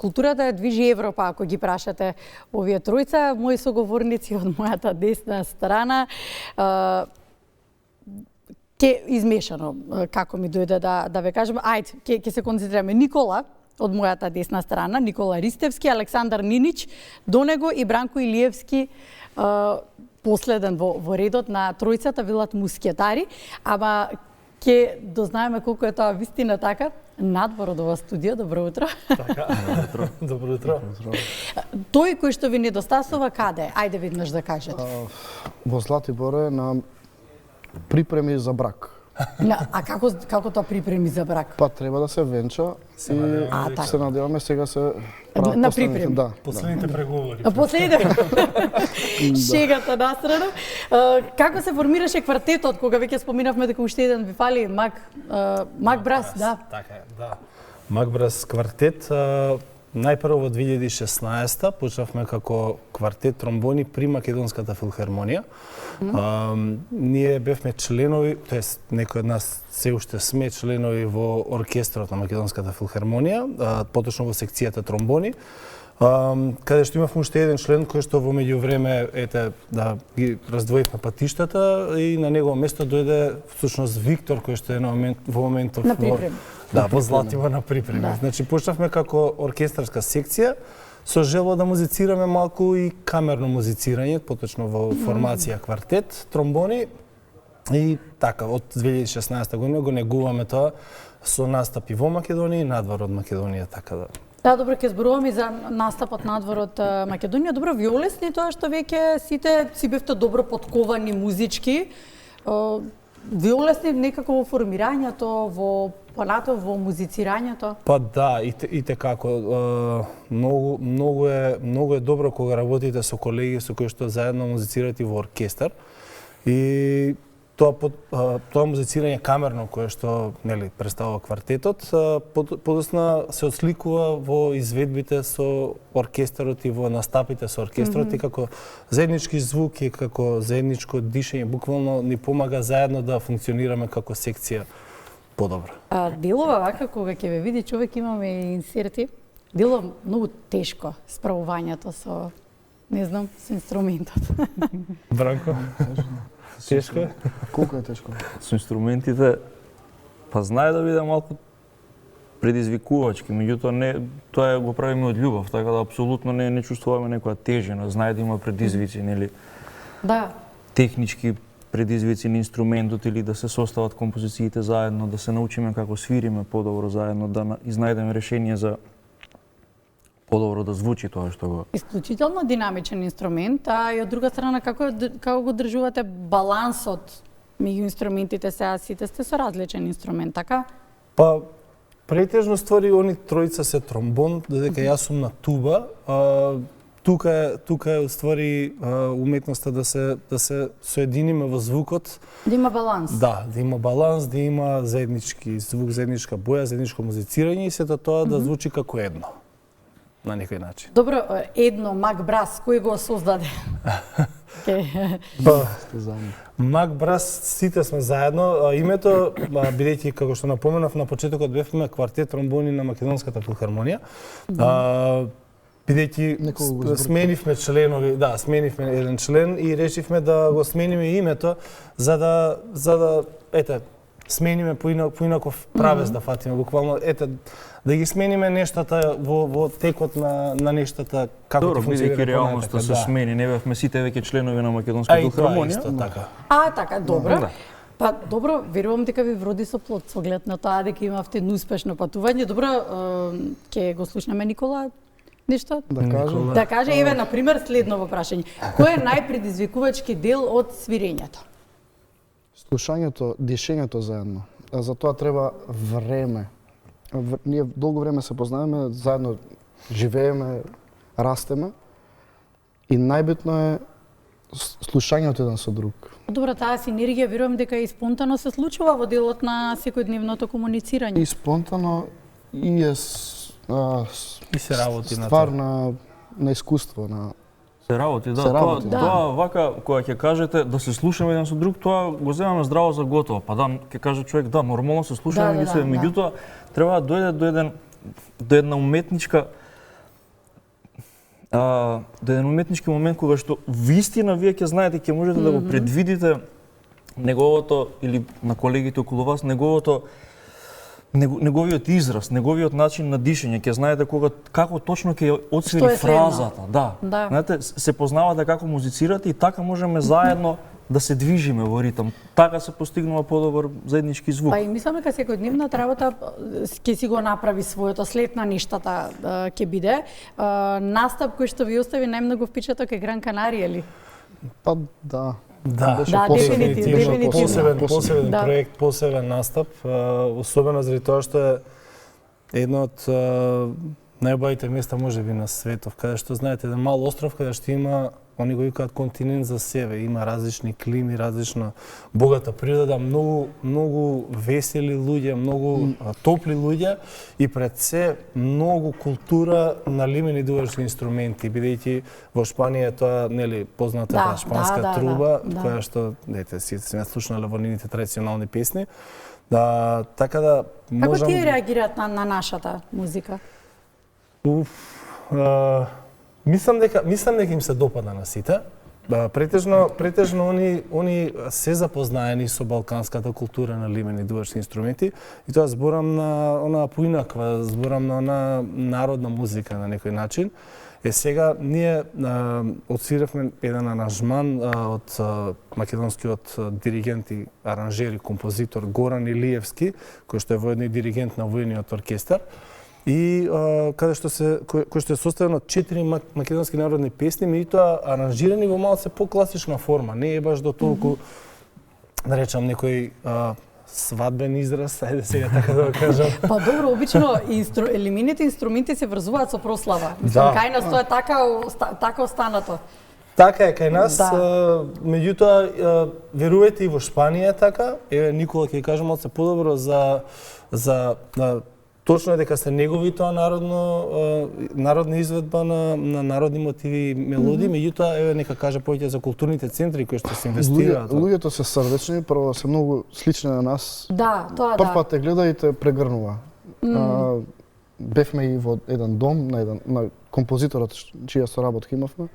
културата ја движи Европа, ако ги прашате овие тројца, мои соговорници од мојата десна страна, ке измешано, како ми дојде да ве кажем, ајде, ќе се концентрираме. Никола, од мојата десна страна, Никола Ристевски, Александар Нинич, до него и Бранко Илиевски, последен во редот на тројцата велат мускетари, ама ќе дознаеме колку е тоа вистина така. Надвор од ова студио, добро утро. Така, добро утро. Тој кој што ви недостасува каде? Ајде веднаш да кажете. Во Златибор е на припреми за брак. А како тоа припреми за брак? Па треба да се венча и се надеваме сега се на припреми. Да. Последните преговори. Последните. Шегата настрана. Како се формираше квартетот кога веќе споминавме дека уште еден ви фали Мак Брас, да. Така е, да. Мак Брас квартет најпрво во 2016-та почнавме како квартет тромбони при Македонската филхармонија. Ние бевме членови, тоест некои од нас се уште сме членови во оркестрот на Македонската филхармонија, поточно во секцијата тромбони, каде што имавме уште еден член кој што во меѓувреме да ги раздвоивме патиштата и на негово место дојде всушност Виктор кој што е во моментов во Златибор на припреми. Да. Значи почнавме како оркестарска секција со желба да музицираме малку и камерно музицирање, поточно во формација квартет, тромбони и така од 2016 година го негуваме тоа со настапи во Македонија и надвор од Македонија, така да. Да, добро, ќе зборуваме и за настапот надвор од Македонија. Добро, ви олесни тоа што веќе сите си бевте добро подковани музички. Ви олесни некако во формирањето, во музицирањето? Па да, и како многу е добро кога работите со колеги со кои што заедно музицирате во оркестар. И тоа музицирање камерно кое што представува квартетот, подосна се отсликува во изведбите со оркестарот и во настапите со оркестрот и како заеднички звук и како заедничко дишење буквално ни помага заедно да функционираме како секција подобро. Делува вака кога ќе ве види човек, имаме и инсерти. Делува многу тешко справувањето со, не знам, со инструментот. Бранко? Тешко е? Колку е тешко? Со инструментите, па знае да биде малку предизвикувачки, меѓутоа тоа го правиме од љубов, така да апсолутно не чувствуваме некоја тежина, знае да има предизвици, нели? Да. Технички предизвици на инструментот или да се состават композициите заедно, да се научиме како свириме подобро заедно, да изнајдеме решение за подобро да звучи тоа што го. Исклучително динамичен инструмент, а и од друга страна како го држувате балансот меѓу инструментите, сега сите сте со различен инструмент, така? Па претежно ствари они тројца се тромбон, додека јас сум на туба. Тука е уствари уметноста да се соединиме во звукот. Да има баланс. Да има баланс, да има заеднички звук, заедничка боја, заедничко музицирање и сето тоа да звучи како едно. На некој начин. Добро, едно Мак Брас, кој го создаде? Мак Брас, сите сме заедно. Името, бидејќи како што напоменав на почетокот, бевме квартет тромбони на Македонската филхармонија. Бидејќи сменивме членови, сменивме еден член и решивме да го смениме името за да смениме поинаков правец да фатиме, буквално да ги смениме нештата во текот на нештата како ќе функционира. Бидејќи реалноста се смени, не бевме сите веќе членови на Македонската филхармонија. Така, добро. Па добро, верувам дека ви вроди со плод со глед на тоа дека имавте едно успешно патување. Добро, ќе го слушнеме Никола нешто? Да каже, еве на пример следново прашање. Кој е најпредизвикувачки дел од свирењето? Слушањето, дишењето заедно. За тоа треба време. Ние долго време се познаваме, заедно живееме, растеме и најбитно е слушањето еден со друг. Добро, таа синергија верувам дека и спонтано се случува во делот на секојдневното комуницирање. И спонтано и е се работи на ствар на искуство, на се работи, тоа вака кога ќе кажете да се слушаме еден со друг, тоа го земаме здраво за готово. Па ќе каже човек, нормално се слушаме меѓу себе, меѓутоа треба да дојде до една уметничка да еден уметнички момент кога што вистина вие ќе знаете, ќе можете да го предвидите неговото, или на колегите околу вас, неговиот израз, неговиот начин на дишење, ќе знаете како точно ќе отсвири фразата. Да. Знаете, се познавате како музицирате и така можеме заедно да се движиме во ритам. Така се постигнува подобар заеднички звук. Па и мислам дека секојдневната работа ќе си го направи своето, след на ништата ќе биде. Настап кој што ви остави најмногу впечаток е Гран Канарија, или? Па да. Да, дефинитивно. Посебен проект, посебен настап, особено заради тоа што е едно од најубавите места можеби на светот, каде што знаете еден мал остров каде што има, они го викаат континент за себе, има различни клими, различна богата природа, многу весели луѓе, многу топли луѓе и пред се многу култура на лимени дувачки инструменти, бидејќи во Шпанија тоа нели познатата шпанска труба, која што сите сме слушнале во нивните традиционални песни. Така да можам... Како тие реагираат на нашата музика? Мислам дека им се допада на сите. Претежно они се запознаени со балканската култура на лимени дувачки инструменти и тоа зборам на она поинаква, зборам на она народна музика на некој начин. Сега ние отсвиравме еден аранжман од македонскиот диригент и аранжер и композитор Горан Илиевски, кој што е воедно и диригент на војниот оркестар. И кој што е составен од 4 македонски народни песни, меѓутоа аранжирани во малце покласична форма. Не е баш до толку, да речам, некој свадбен израз, ајде сега така да го кажам. Па добро, обично лимините инструменти се врзуваат со прослава. Мислам, кај нас тоа е така останато. Така е кај нас, меѓутоа верувате и во Шпанија е така. Еве Никола ќе кажам малце подобро за точно е дека се негови тоа народна изведба на народни мотиви и мелодии, меѓутоа еве нека каже повеќе за културните центри кои што се инвестираат. Луѓето се срдечни, прво се многу слични на нас. Да, тоа да. Прв те гледа и те прегрнува. Бевме и во еден дом на композиторот чија соработка имавме.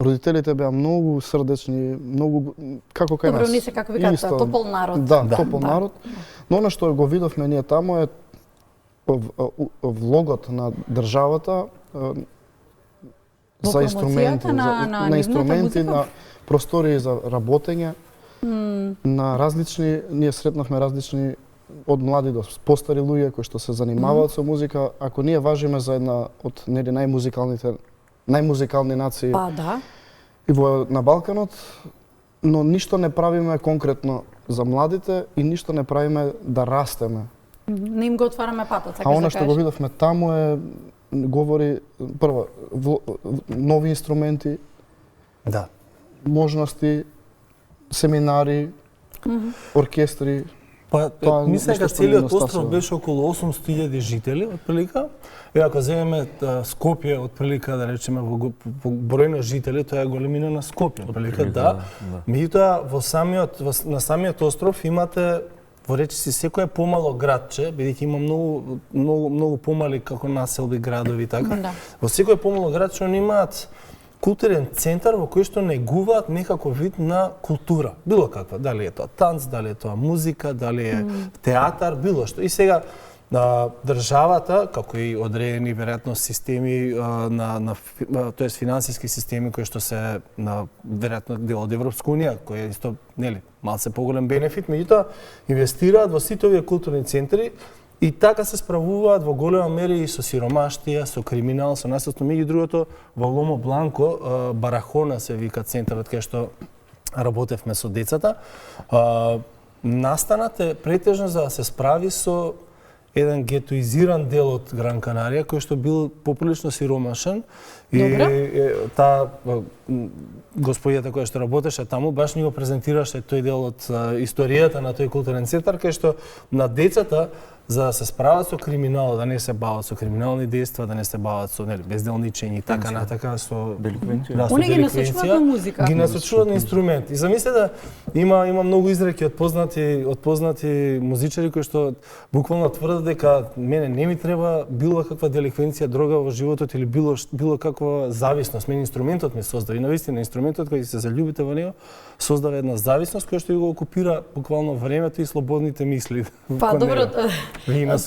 Родителите беа многу срдечни, многу како кај нас. Добро, не се како ви кажат, топол народ. Да, топол народ. Но она што го видовме ние таму е влогот на државата за инструменти, на инструменти, на простори за работење, на различни, ние сретнавме различни од млади до постари луѓе кои што се занимаваат со музика. Ако ние важиме за една од најмузикални нации и на Балканот, но ништо не правиме конкретно за младите и ништо не правиме да растеме. Не им го отвараме патот, сакаш да кажеш. А она што го видовме таму говори прво нови инструменти, можности, семинари, оркестри. Па, мислам дека целиот остров беше околу 800.000 жители, отприлика. И ако земеме Скопје, отприлика, да речеме, по број на жители, тоа е големина на Скопје, отприлика, да. Меѓутоа, на самиот остров имате, во речиси, секој помало градче, бидејќи има многу помали како населби градови, така. Во секој помало градче они имаат културен центар во кој што негуваат некаков вид на култура. Било каква, дали е тоа танц, дали е тоа музика, дали е театар, било што. И сега државата, како и одредени веројатно системи тоест финансиски системи кои што се веројатно дел од Европска унија, кој е исто нели малце поголем бенефит, меѓутоа инвестираат во сите овие културни центри и така се справуваат во голема мера и со сиромаштија, со криминал, со насилство. Меѓу другото, во Ломо Бланко, Барахона се вика центарот кај што работевме со децата. Настанат е претежно за да се справи со еден гетоизиран дел од Гран Канарија, кој што бил поприлично сиромашен. И таа господјата која што работеше таму, баш ни го презентираше тој дел од историјата на тој културен центар, кај што на децата за да се справат со криминал, да не се бават со криминални дејства, да не се бават со безделничење и така натака со деликвенција. Да, со Они ги насочуваат на музика. Ги насочуваат на инструмент. И замисли да има многу изреки од познати музичари кои што буквално тврдат дека мене не ми треба било каква деликвенција, дрога во животот или било каква зависност. Мене инструментот ми создава. И навистина инструментот кој се заљубите во него создава една зависност која што го окупира буквално времето и слободните мисли. Па добро,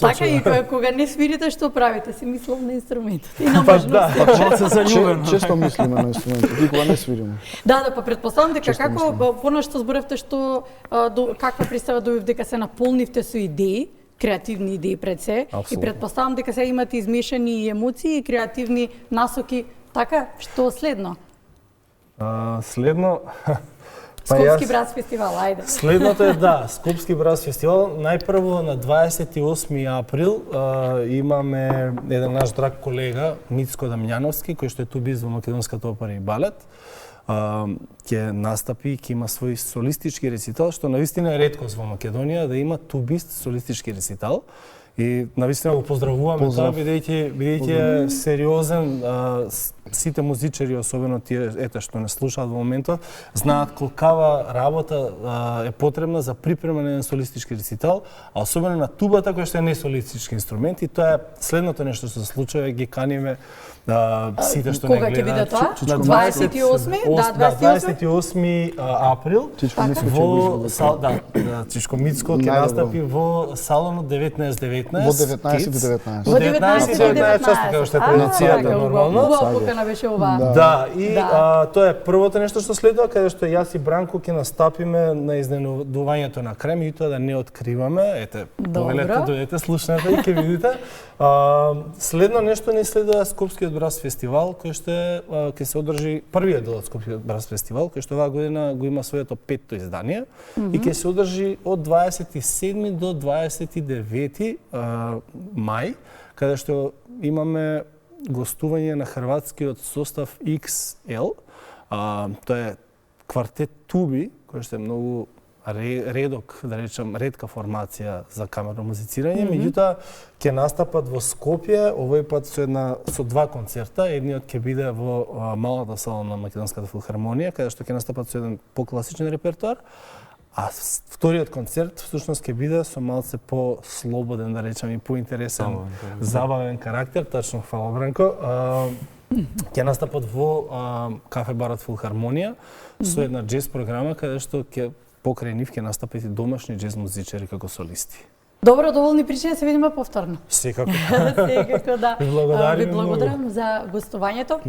така и кога не свирите, што правите? Си мислам на инструментот и на можности. Се заљубено. Често мислиме на инструментот, никога не свириме. Да, па предпоставам дека Често како мислиме. понашто зборевте што каква представа добив дека се наполнивте со идеи, креативни идеи пред се, и Апсолутно. предпоставам дека се имате измешани и емоции и креативни насоки, така што следно? Следно Скопски Брас фестивал, ајде. Следното е Скопски Брас фестивал. Најпрво на 28 април имаме еден наш драг колега Мицко Дамјановски кој што е тубист во Македонската опера и балет. Ќе настапи, ќе има свој солистички рецитал, што навистина е реткост во Македонија да има тубист солистички рецитал. И навистина го поздравуваме тоа, бидејќи сериозен, сите музичари, особено тие што не слушаат во моментот, знаат колкава работа е потребна за припрема на еден солистички рецитал, а особено на тубата која што е не солистички инструмент, и тоа е следното нешто што се случува, ги каниме сите што не гледаат. Кога ќе биде тоа? На 28 април во Чичко Мицко ќе настапи во салонот 1919. Во 19:19. Во 19:19 часот, како што е традицијата нормално. Убава покана беше ова. Да, и тоа е првото нешто што следува, каде што јас и Бранко ќе настапиме на изненадувањето на крај, меѓутоа да не откриваме. Ете, повелете, дојдете, слушнете и ќе видите. Следно нешто не следува Скопскиот Брас фестивал, кој што ќе се одржи првиот дел од Скопскиот Брас фестивал, кој што оваа година го има своето 5-то издание и ќе се одржи од 27 до 29 мај, каде што имаме гостување на хрватскиот состав XL. Тоа е квартет туби, кој што е многу редок, да речем, ретка формација за камерно музицирање, меѓутоа ќе настапат во Скопје, овој пат со два концерта. Едниот ќе биде во малата сала на Македонската филхармонија, каде што ќе настапат со еден покласичен репертоар, а вториот концерт всушност ќе биде со малце по-слободен, да речем, и поинтересен, забавен карактер, точно, фала Бранко. Ќе настапат во кафе барот Филхармонија со една џез програма каде што ќе покрај нив ќе настапат и домашни џез музичари како солисти. Добро, доволни причини, се видиме повторно. Секако. Секако, да. Ви благодарам за гостувањето.